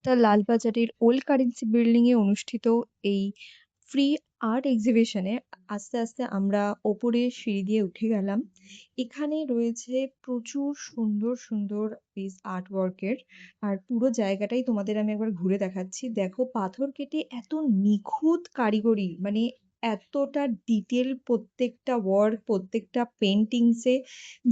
কলকাতার লালবাজারের old currency building এ অনুষ্ঠিত এই ফ্রি আর্ট এক্সিবিশনে আস্তে আস্তে আমরা ওপরে সিঁড়ি দিয়ে উঠে গেলাম। এখানে রয়েছে প্রচুর সুন্দর সুন্দর পিস আর্ট ওয়ার্কের। আর পুরো জায়গাটাই তোমাদের আমি একবার ঘুরে দেখাচ্ছি। দেখো, পাথর কেটে এত নিখুঁত কারিগরি, মানে এতটা ডিটেল প্রত্যেকটা ওয়ার্ক, প্রত্যেকটা পেন্টিংসে,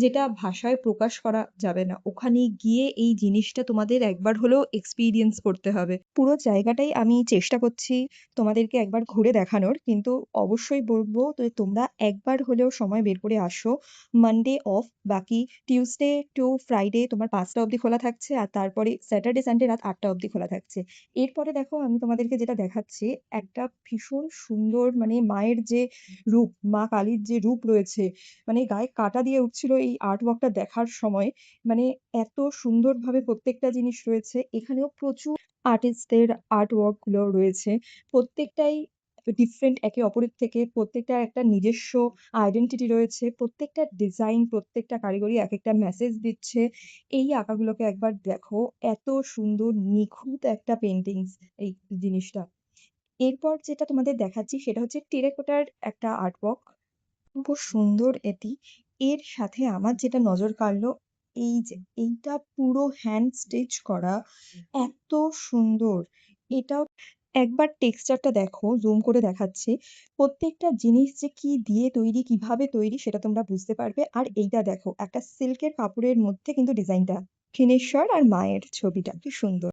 যেটা ভাষায় প্রকাশ করা যাবে না। ওখানে গিয়ে এই জিনিসটা তোমাদের একবার হলেও এক্সপিরিয়েন্স করতে হবে। পুরো জায়গাটাই আমি চেষ্টা করছি তোমাদেরকে একবার ঘুরে দেখানোর, কিন্তু অবশ্যই বলবো তো তোমরা একবার হলেও সময় বের করে আসো। মানডে অফ, বাকি টিউসডে টু ফ্রাইডে তোমার 5টা অবধি খোলা থাকছে, আর তারপরে স্যাটারডে সানডে রাত 8টা অবধি খোলা থাকছে। এরপরে দেখো, আমি তোমাদেরকে যেটা দেখাচ্ছি, একটা ভীষণ সুন্দর, মানে মায়ের যে রূপ, মা কালীর যে রূপ রয়েছে, মানে গায়ে কাঁটা দিয়ে উঠছিল এই আর্ট ওয়ার্কটা দেখার সময়। মানে এত সুন্দরভাবে প্রত্যেকটা জিনিস রয়েছে। এখানেও প্রচুর আর্টিস্টদের আর্ট ওয়ার্ক গুলো রয়েছে। প্রত্যেকটাই ডিফারেন্ট একে অপরের থেকে, প্রত্যেকটার একটা নিজস্ব আইডেন্টিটি রয়েছে। প্রত্যেকটা ডিজাইন, প্রত্যেকটা কারিগরি এক একটা মেসেজ দিচ্ছে। এই আঁকাগুলোকে একবার দেখো, এত সুন্দর নিখুঁত একটা পেন্টিংস এই জিনিসটা। এরপর যেটা তোমাদের দেখাচ্ছি সেটা হচ্ছে টেরাকোটার একটা আর্ট ওয়ার্ক। খুব সুন্দর এটি। এর সাথে আমার যেটা নজর কাড়লো, এই যে এইটা পুরো হ্যান্ড স্টিচ করা, এত সুন্দর। এটাও একবার টেক্সচারটা দেখো, জুম করে দেখাচ্ছি। প্রত্যেকটা জিনিস যে কি দিয়ে তৈরি, কিভাবে তৈরি, সেটা তোমরা বুঝতে পারবে। আর এইটা দেখো, একটা সিল্কের কাপড়ের মধ্যে কিন্তু ডিজাইনটা, থিনেশ্বর আর মায়ের ছবিটা কি সুন্দর।